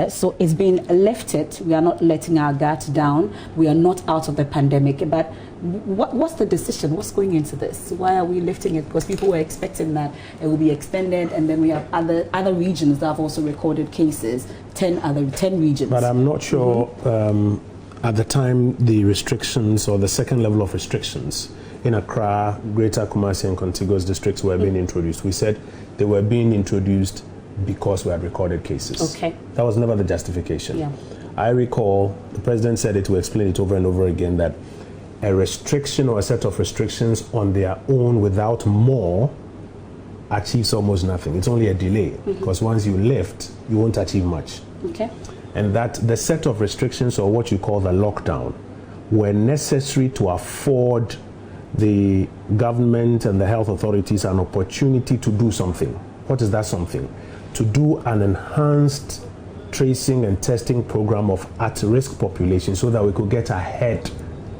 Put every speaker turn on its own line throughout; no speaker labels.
So it's been lifted. We are not letting our guard down. We are not out of the pandemic. But what's the decision? What's going into this? Why are we lifting it? Because people were expecting that it will be extended, and then we have other regions that have also recorded cases. 10 regions.
But I'm not sure at the time the restrictions or the second level of restrictions in Accra, Greater Kumasi and contiguous districts were being introduced. We said they were being introduced because we had recorded cases.
Okay.
That was never the justification.
Yeah.
I recall the president said it, to explain it over and over again, that a restriction or a set of restrictions on their own without more achieves almost nothing. It's only a delay, because once you lift, you won't achieve much.
Okay.
And that the set of restrictions, or what you call the lockdown, were necessary to afford the government and the health authorities an opportunity to do something. What is that something? To do an enhanced tracing and testing program of at-risk populations so that we could get ahead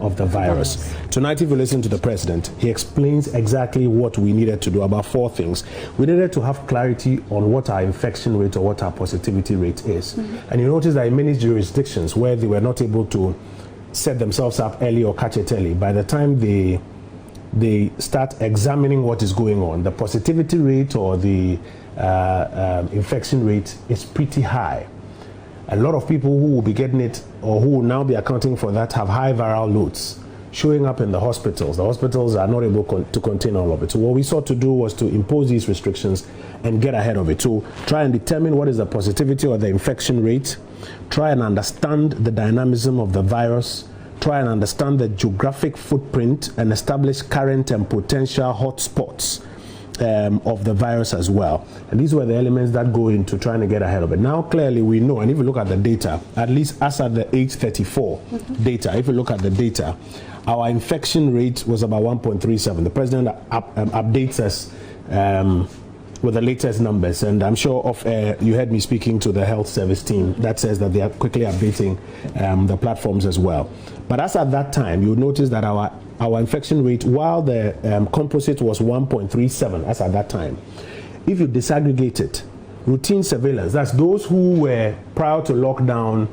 of the virus. Tonight, if you listen to the president, he explains exactly what we needed to do, about 4 things. We needed to have clarity on what our infection rate or what our positivity rate is. And you notice that in many jurisdictions where they were not able to set themselves up early or catch it early, by the time they start examining what is going on, the positivity rate or the infection rate is pretty high. A lot of people who will be getting it, or who will now be accounting for that, have high viral loads showing up in the hospitals. The hospitals are not able to contain all of it. So what we sought to do was to impose these restrictions and get ahead of it, to try and determine what is the positivity or the infection rate, try and understand the dynamism of the virus, try and understand the geographic footprint, and establish current and potential hotspots of the virus as well. And these were the elements that go into trying to get ahead of it. Now clearly we know, and if you look at the data, at least as at the 834 data, if you look at the data, our infection rate was about 1.37. The president updates us with the latest numbers, and I'm sure you heard me speaking to the health service team that says that they are quickly updating the platforms as well. But as at that time, you'll notice that our infection rate, while the composite was 1.37 as at that time, if you disaggregate it, routine surveillance, that's those who were prior to lockdown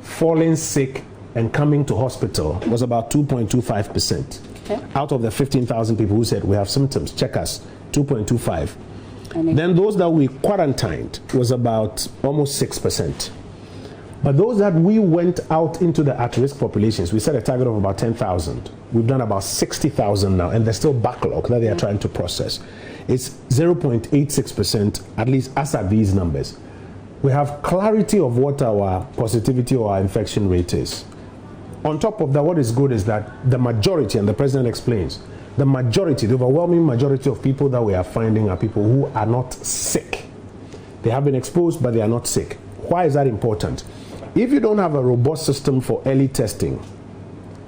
falling sick and coming to hospital, was about 2.25%.
Okay.
Out of the 15,000 people who said we have symptoms, check us, 2.25. Then those that we quarantined was about almost 6%. But those that we went out into the at-risk populations, we set a target of about 10,000. We've done about 60,000 now, and there's still backlog that they are trying to process. It's 0.86%, at least as at these numbers. We have clarity of what our positivity or our infection rate is. On top of that, what is good is that the majority, and the president explains, the overwhelming majority of people that we are finding are people who are not sick. They have been exposed, but they are not sick. Why is that important? If you don't have a robust system for early testing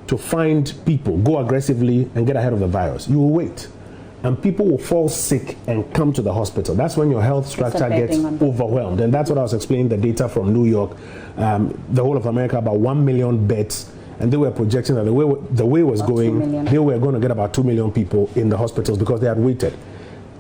to find people, go aggressively and get ahead of the virus, you will wait. And people will fall sick and come to the hospital. That's when your health structure gets overwhelmed. And that's what I was explaining, the data from New York, the whole of America, about 1 million beds. And they were projecting that the way it was going, they were going to get about 2 million people in the hospitals because they had waited.